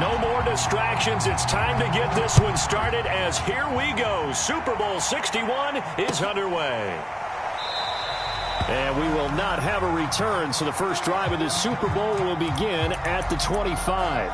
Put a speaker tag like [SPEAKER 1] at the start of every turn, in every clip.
[SPEAKER 1] No more distractions. It's time to get this one started as here we go. Super Bowl 61 is underway. And we will not have a return, so the first drive of the Super Bowl will begin at the 25.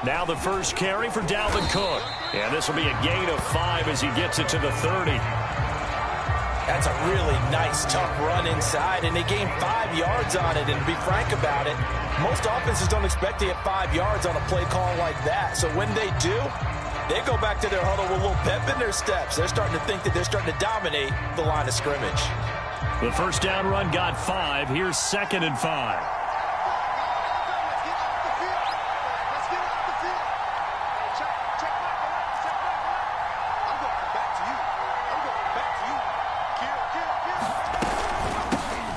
[SPEAKER 1] Now the first carry for Dalvin Cook. And this will be a gain of 5 as he gets it to the 30.
[SPEAKER 2] That's a really nice, tough run inside, and they gained 5 yards on it. And to be frank about it, most offenses don't expect to get 5 yards on a play call like that. So when they do, they go back to their huddle with a little pep in their steps. They're starting to think that they're starting to dominate the line of scrimmage.
[SPEAKER 1] The first down run got 5. Here's 2nd and 5.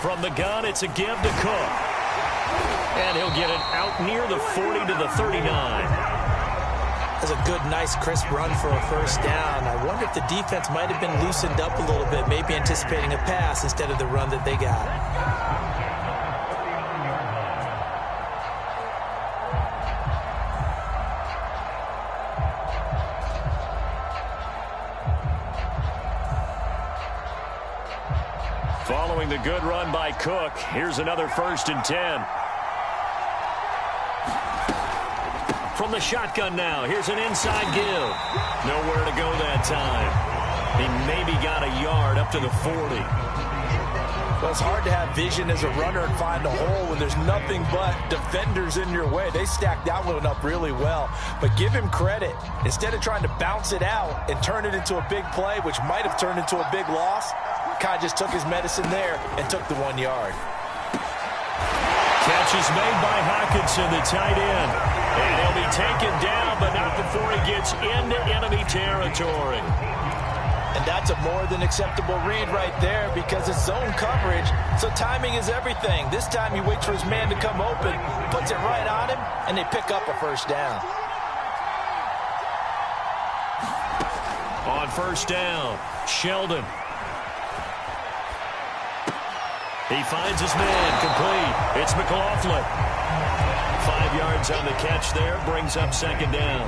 [SPEAKER 1] From the gun, it's a give to Cook. And he'll get it out near the 40 to the 39.
[SPEAKER 2] That's a good, nice, crisp run for a first down. I wonder if the defense might have been loosened up a little bit, maybe anticipating a pass instead of the run that they got.
[SPEAKER 1] Following the good run by Cook, here's another 1st and 10. From the shotgun now, here's an inside give. Nowhere to go that time. He maybe got a yard up to the 40.
[SPEAKER 2] Well, it's hard to have vision as a runner and find a hole when there's nothing but defenders in your way. They stacked that one up really well. But give him credit. Instead of trying to bounce it out and turn it into a big play, which might have turned into a big loss, Kai just took his medicine there and took the 1 yard.
[SPEAKER 1] Catch is made by Hockenson, the tight end. And he'll be taken down, but not before he gets into enemy territory.
[SPEAKER 2] And that's a more than acceptable read right there because it's zone coverage, so timing is everything. This time he waits for his man to come open, puts it right on him, and they pick up a first down.
[SPEAKER 1] On first down, Sheldon. He finds his man, complete. It's McLaughlin. 5 yards on the catch there, brings up 2nd down.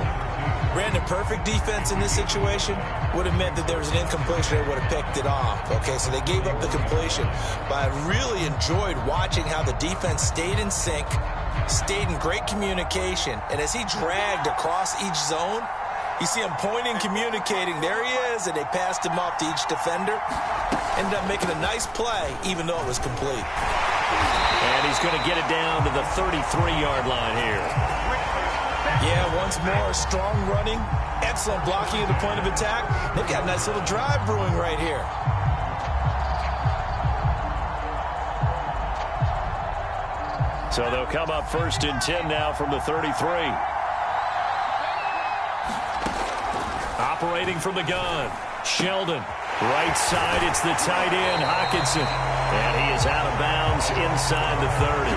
[SPEAKER 2] Brandon, perfect defense in this situation would have meant that there was an incompletion. They would have picked it off. Okay, so they gave up the completion. But I really enjoyed watching how the defense stayed in sync, stayed in great communication. And as he dragged across each zone, you see him pointing, communicating. There he is, and they passed him off to each defender. Ended up making a nice play, even though it was complete.
[SPEAKER 1] And he's going to get it down to the 33-yard line here.
[SPEAKER 2] Yeah, once more, strong running, excellent blocking at the point of attack. They've got a nice little drive brewing right here.
[SPEAKER 1] So they'll come up 1st and 10 now from the 33. Operating from the gun, Sheldon. Right side, it's the tight end, Hockenson. And he is out of bounds inside the 30.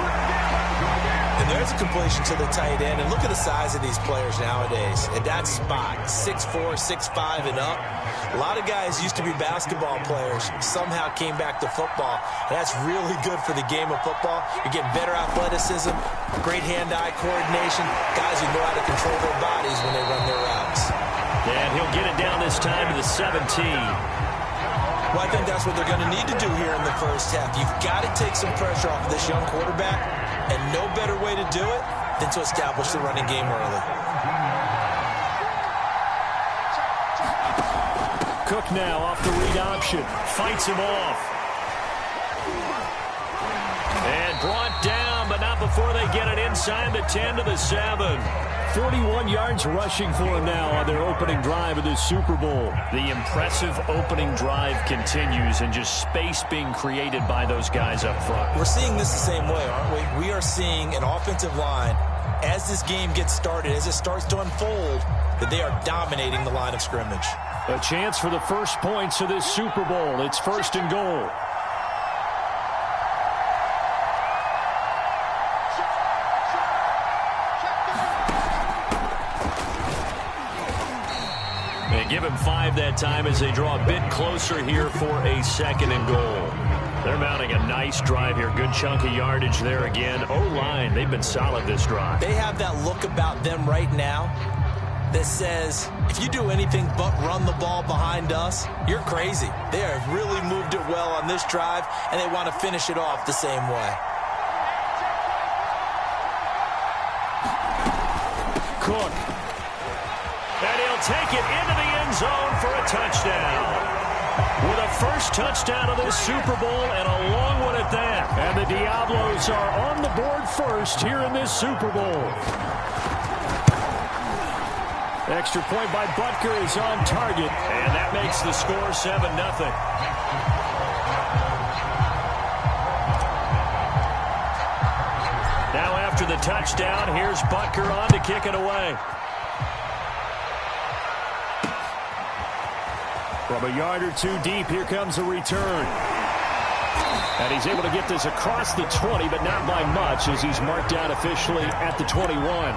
[SPEAKER 2] And there's a completion to the tight end. And look at the size of these players nowadays. At that spot, 6'4", 6'5", and up. A lot of guys used to be basketball players, somehow came back to football. And that's really good for the game of football. You're getting better athleticism, great hand-eye coordination, guys who know how to control their bodies when they run their routes.
[SPEAKER 1] And he'll get it down this time to the 17.
[SPEAKER 2] Well, I think that's what they're going to need to do here in the first half. You've got to take some pressure off of this young quarterback, and no better way to do it than to establish the running game early.
[SPEAKER 1] Cook now off the read option, fights him off. And brought down, but not before they get it inside the 10 to the 7. 41 yards rushing for him now on their opening drive of this Super Bowl.
[SPEAKER 3] The impressive opening drive continues, and just space being created by those guys up front.
[SPEAKER 2] We're seeing this the same way, aren't we? We are seeing an offensive line, as this game gets started, as it starts to unfold, that they are dominating the line of scrimmage.
[SPEAKER 1] A chance for the first points of this Super Bowl. It's 1st and goal. They give him 5 that time as they draw a bit closer here for a 2nd and goal. They're mounting a nice drive here. Good chunk of yardage there again. O-line, they've been solid this drive.
[SPEAKER 2] They have that look about them right now that says, if you do anything but run the ball behind us, you're crazy. They have really moved it well on this drive, and they want to finish it off the same way.
[SPEAKER 1] Cook. And he'll take it into the end zone for a touchdown. With a first touchdown of this Super Bowl, and a long one at that. And the Diablos are on the board first here in this Super Bowl. Extra point by Butker is on target, and that makes the score 7-0. Now after the touchdown, here's Butker on to kick it away. From a yard or two deep, here comes a return. And he's able to get this across the 20, but not by much, as he's marked down officially at the 21.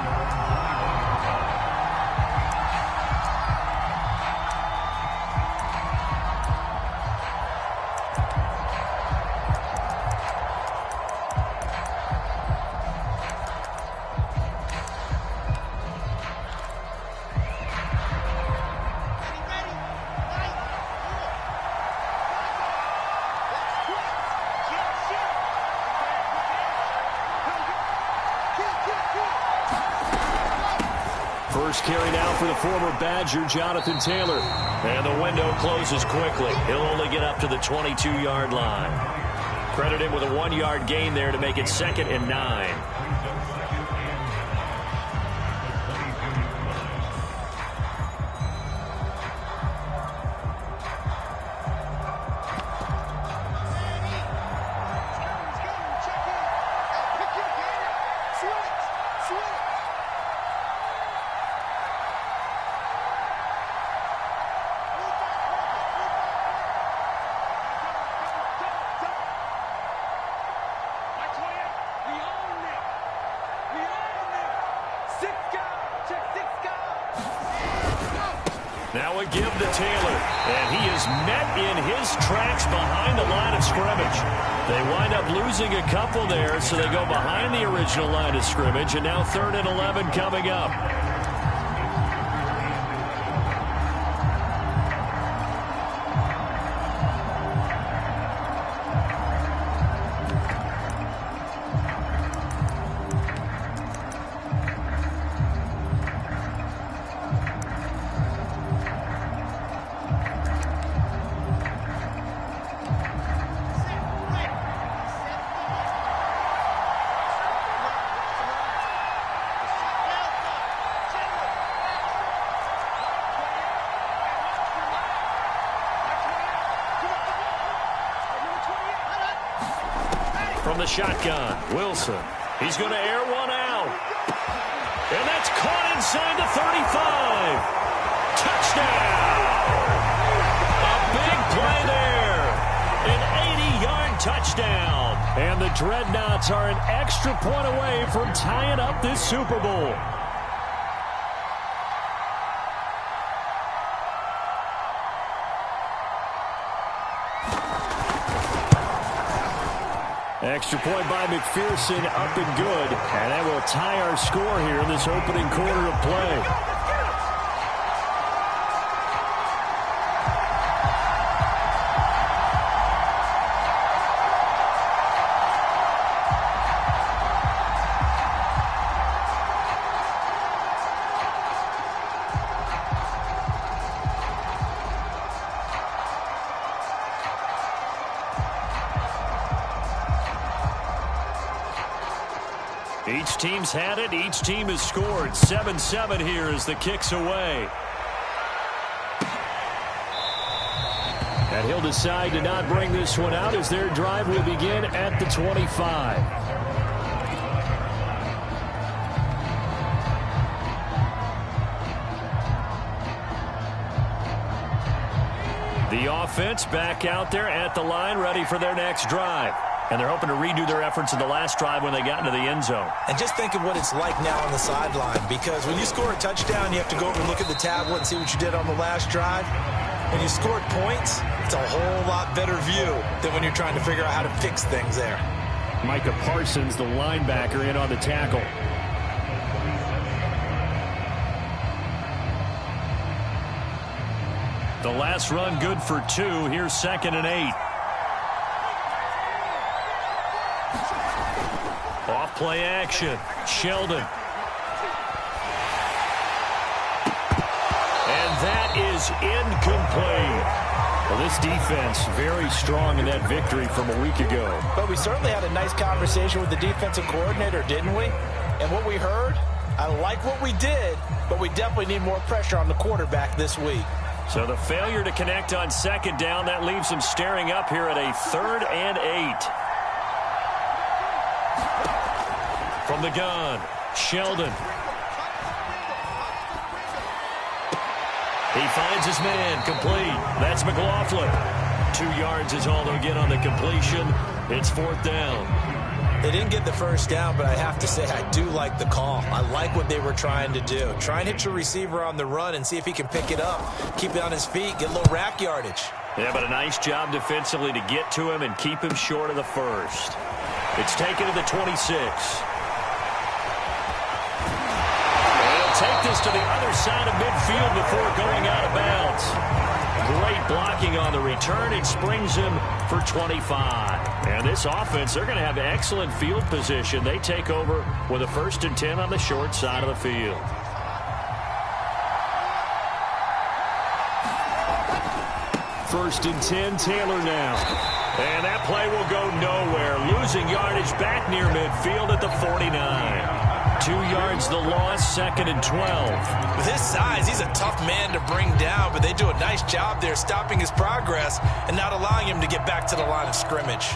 [SPEAKER 1] First carry now for the former Badger, Jonathan Taylor. And the window closes quickly. He'll only get up to the 22-yard line. Credit him with a 1-yard gain there to make it 2nd and 9. Now a give to Taylor, and he is met in his tracks behind the line of scrimmage. They wind up losing a couple there, so they go behind the original line of scrimmage, and now 3rd and 11 coming up. From the shotgun, Wilson. He's going to air one out. And that's caught inside the 35. Touchdown! A big play there. An 80-yard touchdown. And the Dreadnoughts are an extra point away from tying up this Super Bowl. Extra point by McPherson, up and good. And that will tie our score here in this opening quarter of play. Each team's had it. Each team has scored. 7-7 here as the kick's away. And he'll decide to not bring this one out as their drive will begin at the 25. The offense back out there at the line, ready for their next drive. And they're hoping to redo their efforts in the last drive when they got into the end zone.
[SPEAKER 2] And just think of what it's like now on the sideline, because when you score a touchdown, you have to go over and look at the tablet and see what you did on the last drive. When you scored points, it's a whole lot better view than when you're trying to figure out how to fix things there.
[SPEAKER 1] Micah Parsons, the linebacker, in on the tackle. The last run good for 2. Here's 2nd and 8. Off play action. Sheldon. And that is incomplete. Well, this defense very strong in that victory from a week ago.
[SPEAKER 2] But we certainly had a nice conversation with the defensive coordinator, didn't we? And what we heard, I like what we did, but we definitely need more pressure on the quarterback this week.
[SPEAKER 1] So the failure to connect on 2nd down, that leaves him staring up here at a 3rd and 8. From the gun, Sheldon. He finds his man, complete. That's McLaughlin. 2 yards is all they'll get on the completion. It's 4th down.
[SPEAKER 2] They didn't get the first down, but I have to say I do like the call. I like what they were trying to do. Try and hit your receiver on the run and see if he can pick it up, keep it on his feet, get a little rack yardage.
[SPEAKER 1] Yeah, but a nice job defensively to get to him and keep him short of the first. It's taken to the 26. They'll take this to the other side of midfield before going out of bounds. Great blocking on the return. It springs him for 25. And this offense, they're going to have excellent field position. They take over with a 1st and 10 on the short side of the field. First and 10, Taylor now. And that play will go nowhere. Losing yardage back near midfield at the 49. 2 yards the loss, 2nd and 12.
[SPEAKER 2] With his size, he's a tough man to bring down, but they do a nice job there stopping his progress and not allowing him to get back to the line of scrimmage.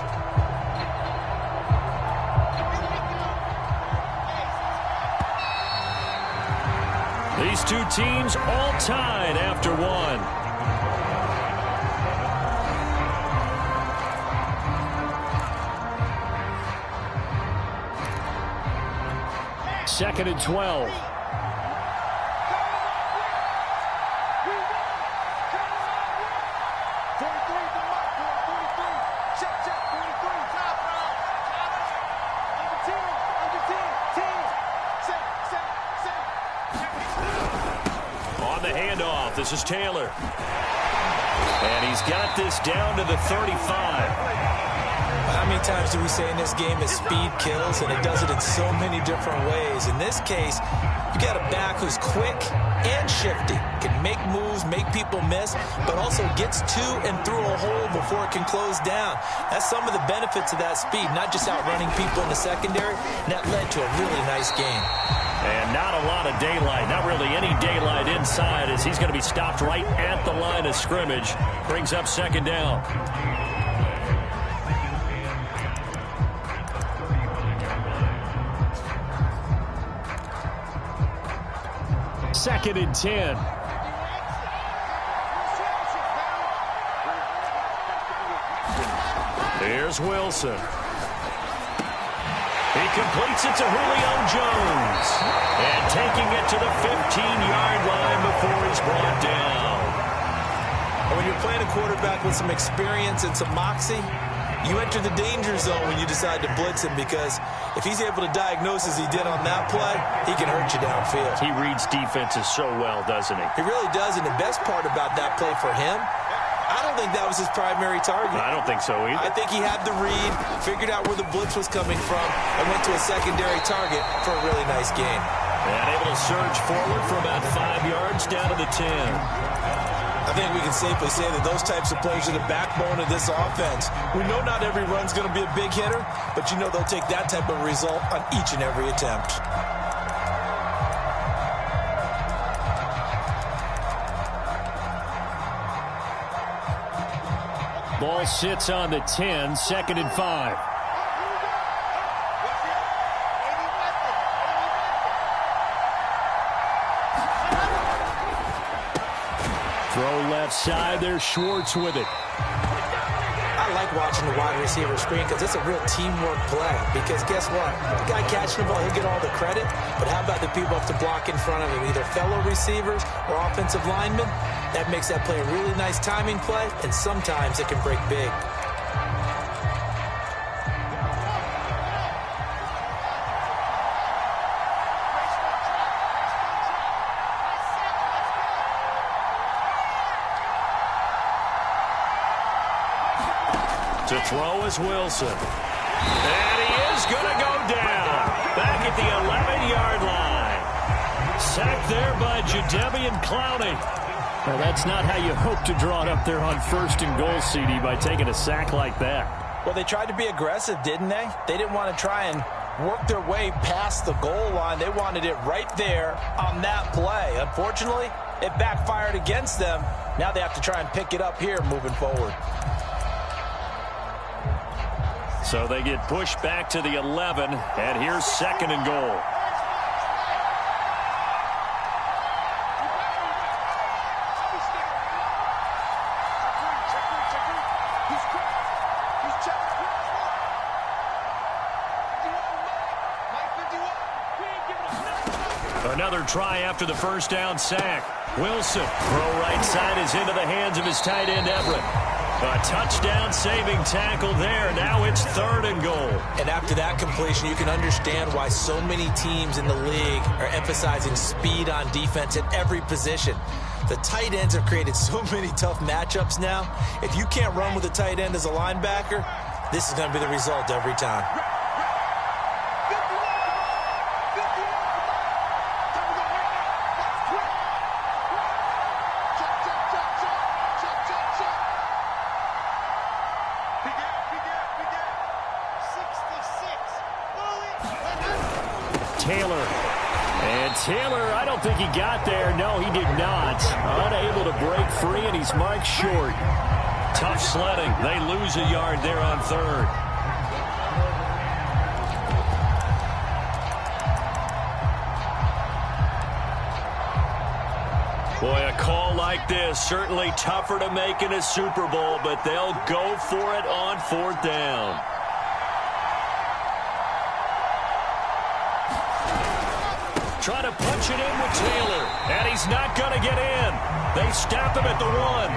[SPEAKER 1] These two teams all tied after 1. 2nd and 12. On the handoff, this is Taylor. And he's got this down to the 35.
[SPEAKER 2] How many times do we say in this game that speed kills, and it does it in so many different ways? In this case, you got a back who's quick and shifty, can make moves, make people miss, but also gets to and through a hole before it can close down. That's some of the benefits of that speed, not just outrunning people in the secondary, and that led to a really nice game.
[SPEAKER 1] And not a lot of daylight, not really any daylight inside, as he's going to be stopped right at the line of scrimmage. Brings up 2nd down. Second and 10. Here's Wilson. He completes it to Julio Jones. And taking it to the 15-yard line before he's brought down.
[SPEAKER 2] And when you're playing a quarterback with some experience and some moxie, you enter the danger zone when you decide to blitz him, because if he's able to diagnose as he did on that play, he can hurt you downfield.
[SPEAKER 1] He reads defenses so well, doesn't he?
[SPEAKER 2] He really does, and the best part about that play for him, I don't think that was his primary target.
[SPEAKER 1] I don't think so either.
[SPEAKER 2] I think he had the read, figured out where the blitz was coming from, and went to a secondary target for a really nice game.
[SPEAKER 1] And able to surge forward for about 5 yards down to the 10.
[SPEAKER 2] I think we can safely say that those types of players are the backbone of this offense. We know not every run's going to be a big hitter, but you know they'll take that type of result on each and every attempt.
[SPEAKER 3] Ball sits on the 10, 2nd and 5. Throw left side, there's Schwartz with it.
[SPEAKER 2] I like watching the wide receiver screen because it's a real teamwork play. Because guess what? The guy catching the ball, he'll get all the credit. But how about the people have to block in front of him, either fellow receivers or offensive linemen? That makes that play a really nice timing play, and sometimes it can break big.
[SPEAKER 1] To throw is Wilson. And he is going to go down. Back at the 11-yard line. Sacked there by Jadeveon Clowney.
[SPEAKER 3] Well, that's not how you hope to draw it up there on 1st and goal, CD, by taking a sack like that.
[SPEAKER 2] Well, they tried to be aggressive, didn't they? They didn't want to try and work their way past the goal line. They wanted it right there on that play. Unfortunately, it backfired against them. Now they have to try and pick it up here moving forward.
[SPEAKER 3] So they get pushed back to the 11, and here's 2nd and goal. Another try after the first down sack. Wilson, throw right side is into the hands of his tight end Everett. A touchdown-saving tackle there. Now it's 3rd and goal.
[SPEAKER 2] And after that completion, you can understand why so many teams in the league are emphasizing speed on defense at every position. The tight ends have created so many tough matchups now. If you can't run with a tight end as a linebacker, this is going to be the result every time.
[SPEAKER 3] Taylor, I don't think he got there. No, he did not. Unable to break free, and he's marked short. Tough sledding. They lose a yard there on 3rd. Boy, a call like this, certainly tougher to make in a Super Bowl, but they'll go for it on 4th down. Try to punch it in with Taylor, and he's not going to get in. They stop him at the 1.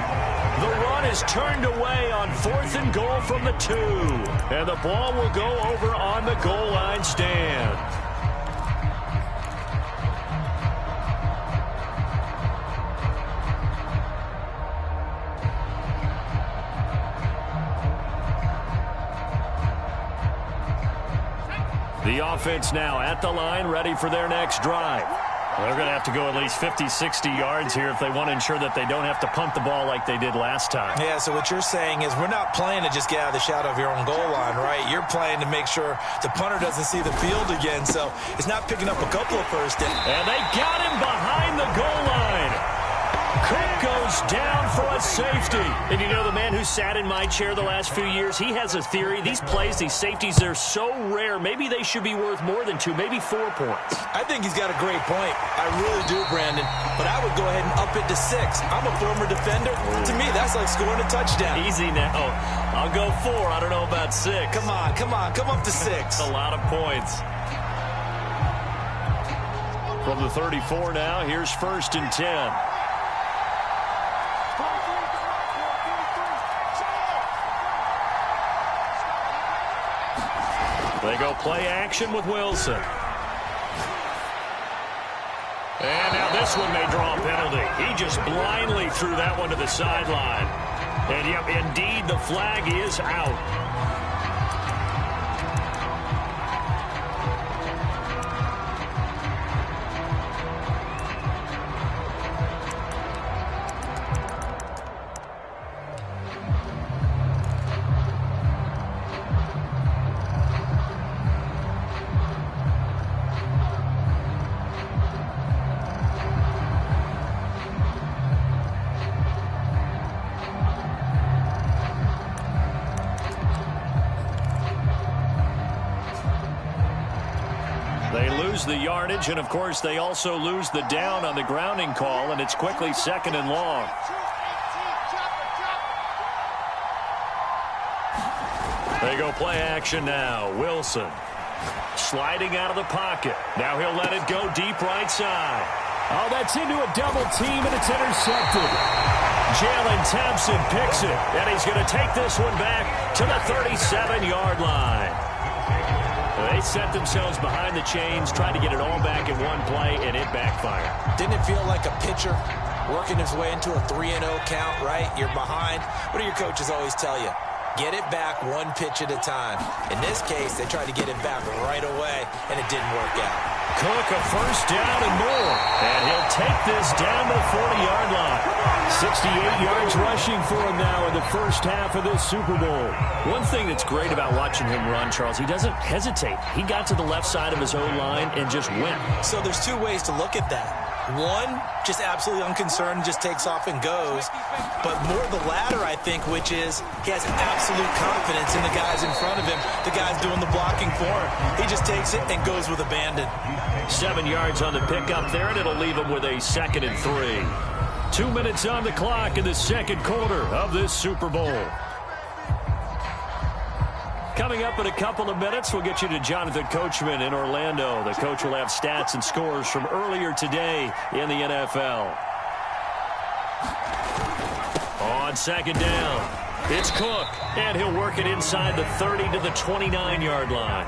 [SPEAKER 3] The run is turned away on 4th and goal from the 2. And the ball will go over on the goal line stand. The offense now at the line, ready for their next drive. Well, they're going to have to go at least 50, 60 yards here if they want to ensure that they don't have to punt the ball like they did last time.
[SPEAKER 2] Yeah, so what you're saying is we're not playing to just get out of the shadow of your own goal line, right? You're playing to make sure the punter doesn't see the field again, so it's not picking up a couple of first downs.
[SPEAKER 3] And they got him behind the goal line. Cook goes down for a safety.
[SPEAKER 1] And you know, the man who sat in my chair the last few years, he has a theory. These plays, these safeties, they're so rare. Maybe they should be worth more than 2, maybe 4 points.
[SPEAKER 2] I think he's got a great point. I really do, Brandon. But I would go ahead and up it to 6. I'm a former defender. To me, that's like scoring a touchdown.
[SPEAKER 1] Easy now. I'll go 4. I don't know about 6.
[SPEAKER 2] Come on. Come up to 6.
[SPEAKER 1] A lot of points.
[SPEAKER 3] From the 34 now, here's 1st and 10. They go play action with Wilson. And now this one may draw a penalty. He just blindly threw that one to the sideline. And yep, indeed, the flag is out.
[SPEAKER 1] lose the yardage, and, of course, they also lose the down on the grounding call, and it's quickly 2nd and long. They go play action now. Wilson sliding out of the pocket. Now he'll let it go deep right side.
[SPEAKER 3] Oh, that's into a double team, and it's intercepted.
[SPEAKER 1] Jalen Thompson picks it, and he's going to take this one back to the 37-yard line. They set themselves behind the chains, tried to get it all back in one play, and it backfired.
[SPEAKER 2] Didn't it feel like a pitcher working his way into a 3-0 count, right? You're behind. What do your coaches always tell you? Get it back one pitch at a time. In this case, they tried to get it back right away, and it didn't work out.
[SPEAKER 1] Cook a first down and more. And he'll take this down the 40-yard line. 68 yards rushing for him now in the first half of this Super Bowl. One thing that's great about watching him run, Charles, he doesn't hesitate. He got to the left side of his own line and just went.
[SPEAKER 2] So there's two ways to look at that. One, just absolutely unconcerned, just takes off and goes. But more the latter, I think, which is he has absolute confidence in the guys in front of him, the guys doing the blocking for him. He just takes it and goes with abandon.
[SPEAKER 1] 7 yards on the pickup there, and it'll leave him with a 2nd and 3. 2 minutes on the clock in the second quarter of this Super Bowl. Coming up in a couple of minutes, we'll get you to Jonathan Coachman in Orlando. The coach will have stats and scores from earlier today in the NFL. On 2nd down, it's Cook, and he'll work it inside the 30 to the 29-yard line.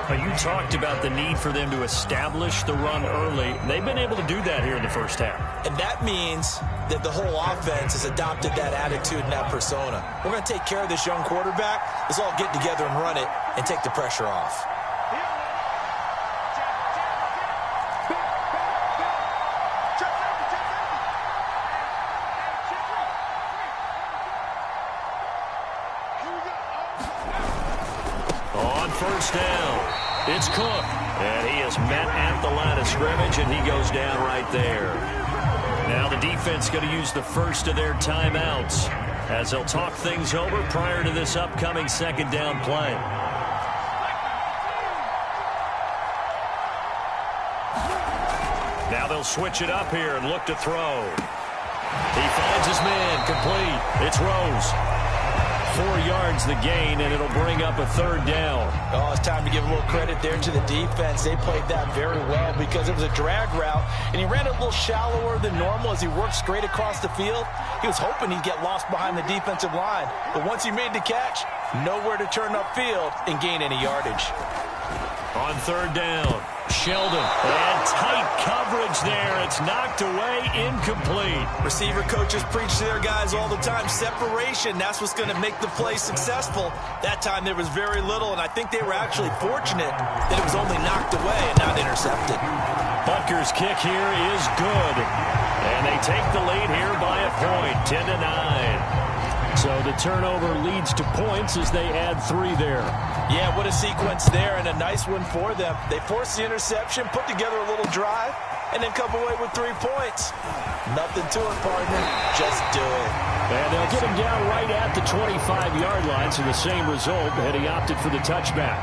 [SPEAKER 1] You talked about the need for them to establish the run early. They've been able to do that here in the first half.
[SPEAKER 2] And that means that the whole offense has adopted that attitude and that persona. We're going to take care of this young quarterback. Let's all get together and run it and take the pressure off.
[SPEAKER 1] On first down, it's Cook. And he is met at the line of scrimmage, and he goes down right there. Now the defense going to use the first of their timeouts as they'll talk things over prior to this upcoming 2nd down play. Now they'll switch it up here and look to throw. He finds his man, complete. It's Rose. 4 yards the gain, and it'll bring up a 3rd down.
[SPEAKER 2] Oh, it's time to give a little credit there to the defense. They played that very well because it was a drag route, and he ran it a little shallower than normal as he worked straight across the field. He was hoping he'd get lost behind the defensive line, but once he made the catch, nowhere to turn upfield and gain any yardage.
[SPEAKER 1] On 3rd down, Sheldon, and tight coverage there. It's knocked away, incomplete.
[SPEAKER 2] Receiver coaches preach to their guys all the time. Separation, that's what's going to make the play successful. That time there was very little, and I think they were actually fortunate that it was only knocked away and not intercepted.
[SPEAKER 1] Butker's kick here is good, and they take the lead here by a point, 10-9. So the turnover leads to points as they add 3 there.
[SPEAKER 2] Yeah, what a sequence there, and a nice one for them. They forced the interception, put together a little drive, and then come away with 3 points. Nothing to it, partner. Just do it.
[SPEAKER 1] And they'll get him down right at the 25-yard line, so the same result, and he opted for the touchback.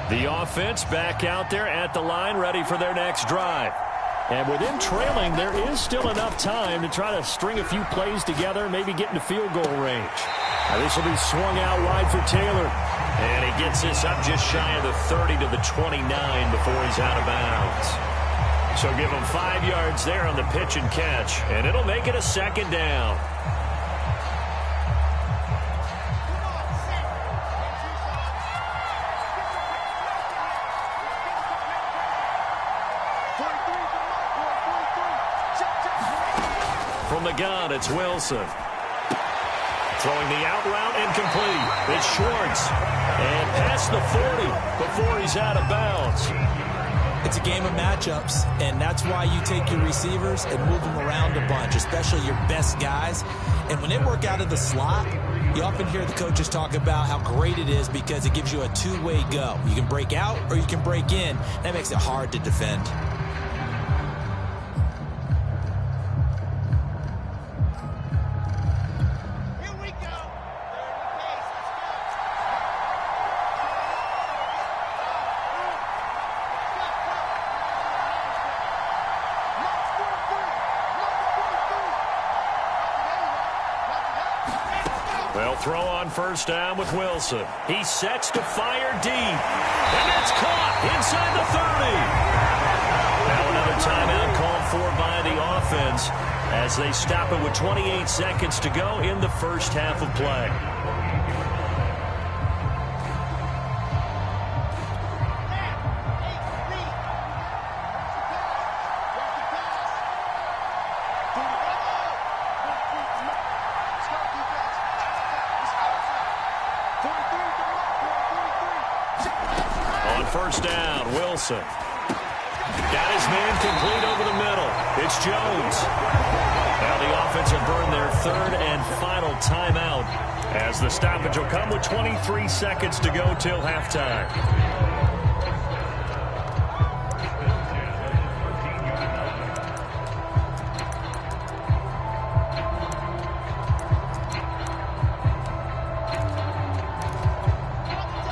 [SPEAKER 1] The offense back out there at the line, ready for their next drive. And with them trailing, there is still enough time to try to string a few plays together, maybe get into field goal range. Now this will be swung out wide for Taylor. And he gets this up just shy of the 30 to the 29 before he's out of bounds. So give him 5 yards there on the pitch and catch, and it'll make it a 2nd down. From the gun, it's Wilson. Throwing the out route incomplete. It's Schwartz. And past the 40 before he's out of bounds.
[SPEAKER 2] It's a game of matchups, and that's why you take your receivers and move them around a bunch, especially your best guys. And when they work out of the slot, you often hear the coaches talk about how great it is because it gives you a two-way go. You can break out or you can break in. That makes it hard to defend.
[SPEAKER 1] They'll throw on first down with Wilson. He sets to fire deep. And it's caught inside the 30. Now another timeout called for by the offense as they stop it with 28 seconds to go in the first half of play. First down, Wilson. Got his man complete over the middle. It's Jones. Now the offense will burn their third and final timeout as the stoppage will come with 23 seconds to go till halftime.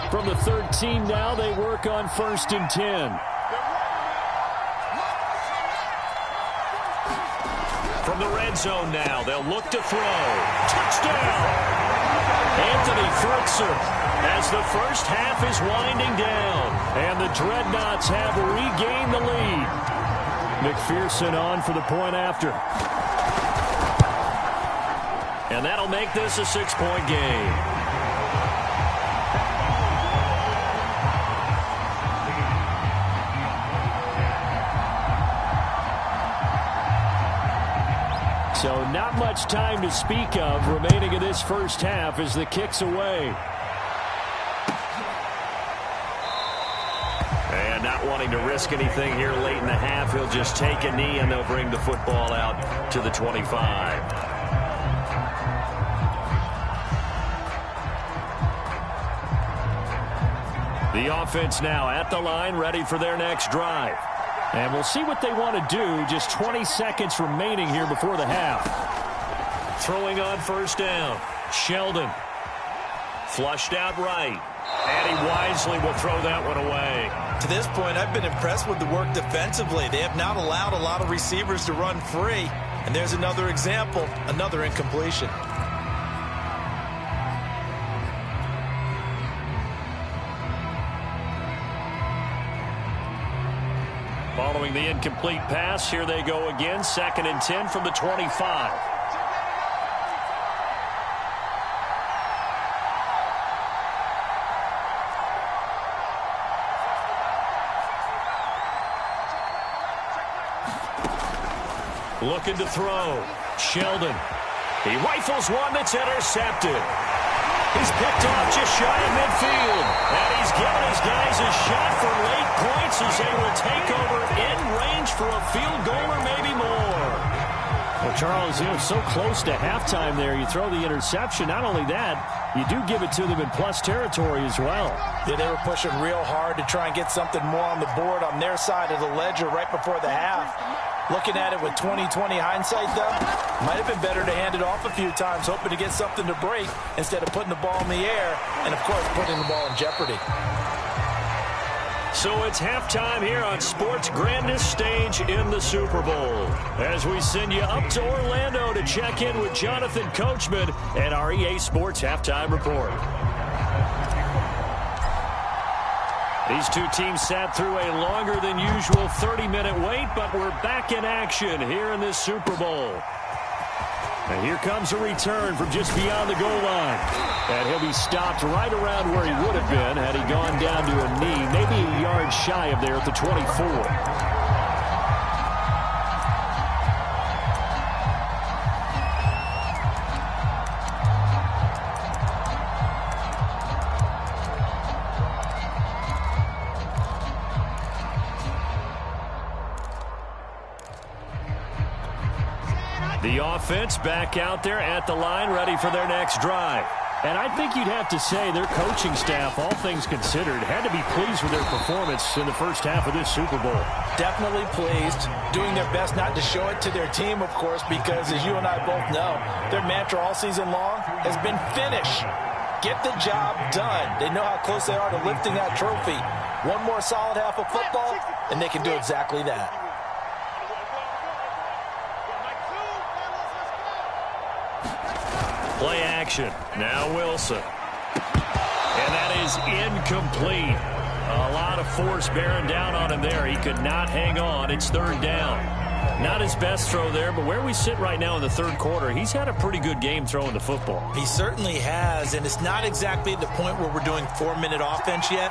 [SPEAKER 1] From the 13 now, they work on first and 10. From the red zone now, they'll look to throw. Touchdown! Anthony Fritzer as the first half is winding down, and the Dreadnoughts have regained the lead. McPherson on for the point after. And that'll make this a 6-point game. So not much time to speak of remaining in this first half as the kick's away. And not wanting to risk anything here late in the half, he'll just take a knee and they'll bring the football out to the 25. The offense now at the line, ready for their next drive. And we'll see what they want to do. Just 20 seconds remaining here before the half. Throwing on first down. Sheldon. Flushed out right. And he wisely will throw that one away.
[SPEAKER 2] To this point, I've been impressed with the work defensively. They have not allowed a lot of receivers to run free. And there's another example, another incompletion.
[SPEAKER 1] Following the incomplete pass, here they go again. 2nd and 10 from the 25. Looking to throw. Sheldon. He rifles one that's intercepted. He's picked off just shy of midfield. And he's given his guys a shot for late points as they will take over in range for a field goal or maybe more. Well, Charles, so close to halftime there. You throw the interception. Not only that, you do give it to them in plus territory as well.
[SPEAKER 2] Yeah, they were pushing real hard to try and get something more on the board on their side of the ledger right before the half. Looking at it with 20/20 hindsight, though, might have been better to hand it off a few times, hoping to get something to break instead of putting the ball in the air and, of course, putting the ball in jeopardy.
[SPEAKER 1] So it's halftime here on sports' grandest stage in the Super Bowl. As we send you up to Orlando to check in with Jonathan Coachman and our EA Sports Halftime Report. These two teams sat through a longer than usual 30-minute wait, but we're back in action here in this Super Bowl. And here comes a return from just beyond the goal line. And he'll be stopped right around where he would have been had he gone down to a knee, maybe a yard shy of there at the 24. The offense back out there at the line, ready for their next drive. And I think you'd have to say their coaching staff, all things considered, had to be pleased with their performance in the first half of this Super Bowl.
[SPEAKER 2] Definitely pleased, doing their best not to show it to their team, of course, because as you and I both know, their mantra all season long has been finish. Get the job done. They know how close they are to lifting that trophy. One more solid half of football, and they can do exactly that.
[SPEAKER 1] Play action. Now Wilson. And that is incomplete. A lot of force bearing down on him there. He could not hang on. It's third down. Not his best throw there, but where we sit right now in the third quarter, he's had a pretty good game throwing the football.
[SPEAKER 2] He certainly has, and it's not exactly at the point where we're doing 4-minute offense yet,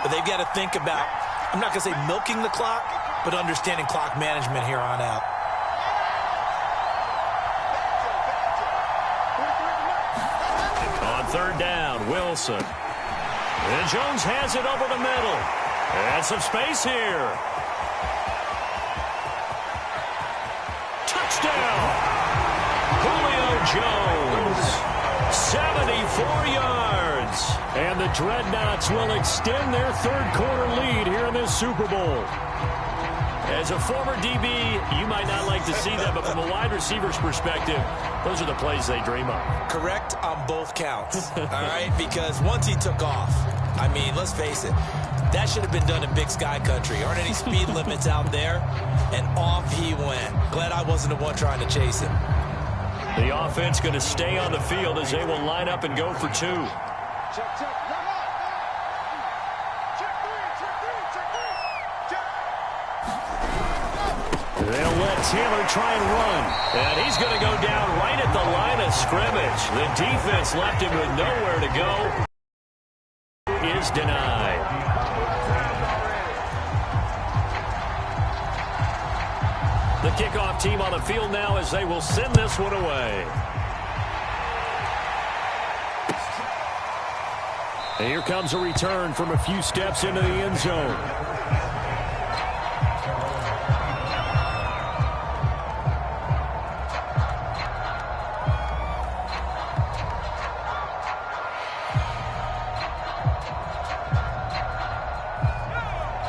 [SPEAKER 2] but they've got to think about, I'm not going to say milking the clock, but understanding clock management here on out.
[SPEAKER 1] On third down, Wilson. And Jones has it over the middle. And some space here. Touchdown! Julio Jones. 74 yards. And the Dreadnoughts will extend their third quarter lead here in this Super Bowl. As a former DB, you might not like to see that, but from a wide receiver's perspective, those are the plays they dream of.
[SPEAKER 2] Correct on both counts, all right? Because once he took off, I mean, let's face it, that should have been done in Big Sky Country. Aren't any speed limits out there? And off he went. Glad I wasn't the one trying to chase him.
[SPEAKER 1] The offense going to stay on the field as they will line up and go for two. They'll let Taylor try and run. And he's going to go down right at the line of scrimmage. The defense left him with nowhere to go. Is denied. The kickoff team on the field now as they will send this one away. And here comes a return from a few steps into the end zone.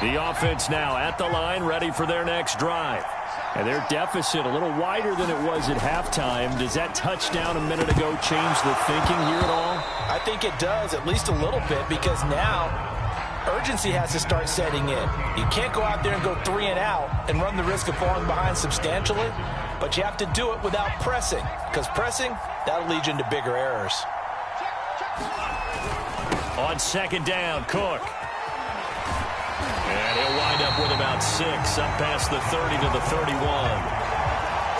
[SPEAKER 1] The offense now at the line, ready for their next drive. And their deficit a little wider than it was at halftime. Does that touchdown a minute ago change the thinking here at all?
[SPEAKER 2] I think it does, at least a little bit, because now urgency has to start setting in. You can't go out there and go 3 and out and run the risk of falling behind substantially, but you have to do it without pressing, because pressing, that'll lead you into bigger errors.
[SPEAKER 1] On second down, Cook. And he'll wind up with about 6, up past the 30 to the 31.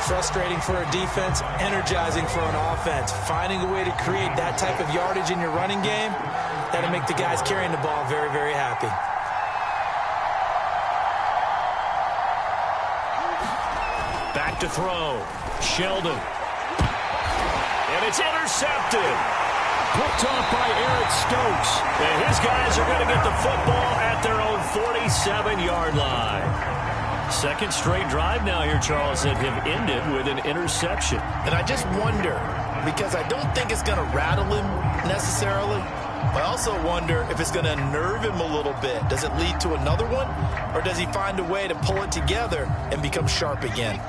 [SPEAKER 2] Frustrating for a defense, energizing for an offense. Finding a way to create that type of yardage in your running game, that'll make the guys carrying the ball very, very happy.
[SPEAKER 1] Back to throw. Sheldon. And it's intercepted. Picked off by Eric Stokes. And his guys are going to get the football at their own 47-yard line. Second straight drive now here, Charles, that have ended with an interception.
[SPEAKER 4] And I just wonder, because I don't think it's going to rattle him necessarily. I also wonder if it's going to unnerve him a little bit. Does it lead to another one? Or does he find a way to pull it together and become sharp again?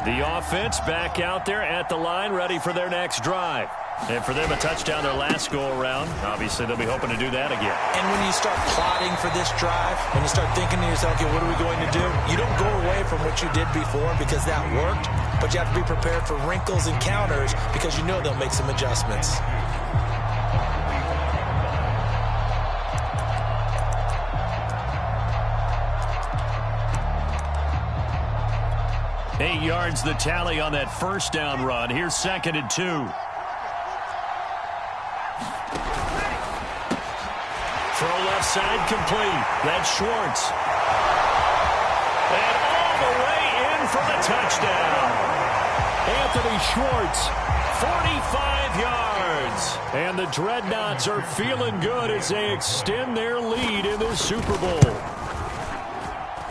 [SPEAKER 1] The offense back out there at the line, ready for their next drive. And for them, a touchdown their last go-around. Obviously, they'll be hoping to do that again.
[SPEAKER 2] And when you start plotting for this drive, when you start thinking to yourself, okay, what are we going to do? You don't go away from what you did before because that worked, but you have to be prepared for wrinkles and counters because you know they'll make some adjustments.
[SPEAKER 1] Eight yards the tally on that first down run. Here's 2nd and 2. Throw left side complete. That's Schwartz. And all the way in for the touchdown. Anthony Schwartz, 45 yards. And the Dreadnoughts are feeling good as they extend their lead in this Super Bowl.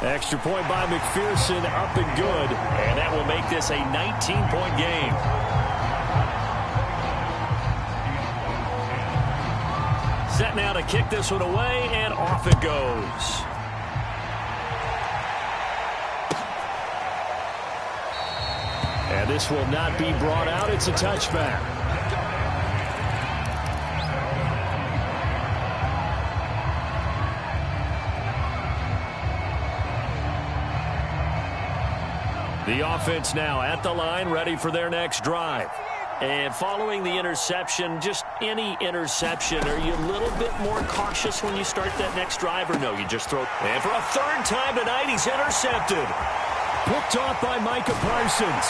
[SPEAKER 1] Extra point by McPherson, up and good.
[SPEAKER 3] And that will make this a 19-point game. Set now to kick this one away, and off it goes.
[SPEAKER 1] And this will not be brought out. It's a touchback. The offense now at the line, ready for their next drive.
[SPEAKER 3] And following the interception, just any interception, are you a little bit more cautious when you start that next drive, or no, you just throw? And for a third time tonight, he's intercepted.
[SPEAKER 1] Picked off by Micah Parsons.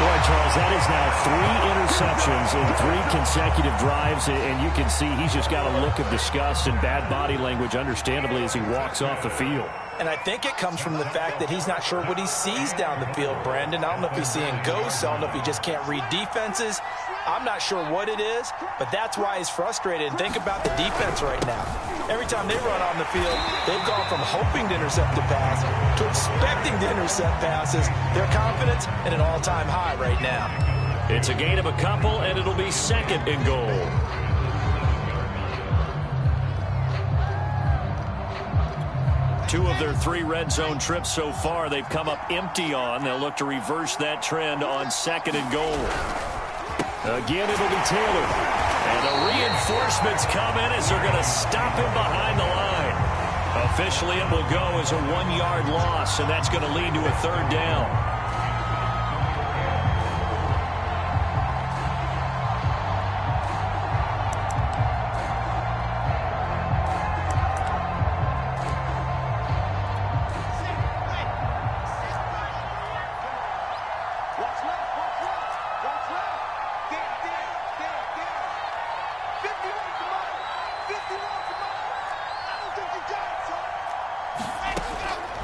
[SPEAKER 1] Boy, Charles, that is now 3 interceptions in 3 consecutive drives, and you can see he's just got a look of disgust and bad body language, understandably, as he walks off the field.
[SPEAKER 4] And I think it comes from the fact that he's not sure what he sees down the field, Brandon. I don't know if he's seeing ghosts. I don't know if he just can't read defenses. I'm not sure what it is, but that's why he's frustrated. And think about the defense right now. Every time they run on the field, they've gone from hoping to intercept a pass to expecting to intercept passes. Their confidence at an all-time high right now.
[SPEAKER 3] It's a gain of a couple, and it'll be second and goal. 2 of their 3 red zone trips so far, they've come up empty on. They'll look to reverse that trend on second and goal.
[SPEAKER 1] Again, it'll be Taylor.
[SPEAKER 3] And the reinforcements come in as they're going to stop him behind the line. Officially, it will go as a 1-yard loss, and that's going to lead to a third down.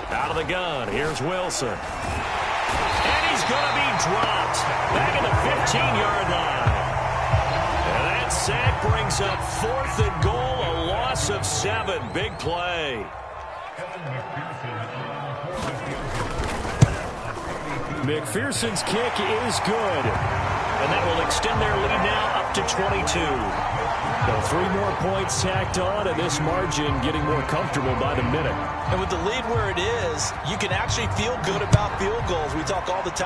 [SPEAKER 3] Out of the gun, here's Wilson. And he's going to be dropped back at the 15-yard line. And that sack brings up 4th and goal, a loss of 7. Big play.
[SPEAKER 1] McPherson's kick is good.
[SPEAKER 3] And that will extend their lead now up to 22.
[SPEAKER 1] Well, 3 more points tacked on, and this margin getting more comfortable by the minute.
[SPEAKER 4] And with the lead where it is, you can actually feel good about field goals. We talk all the time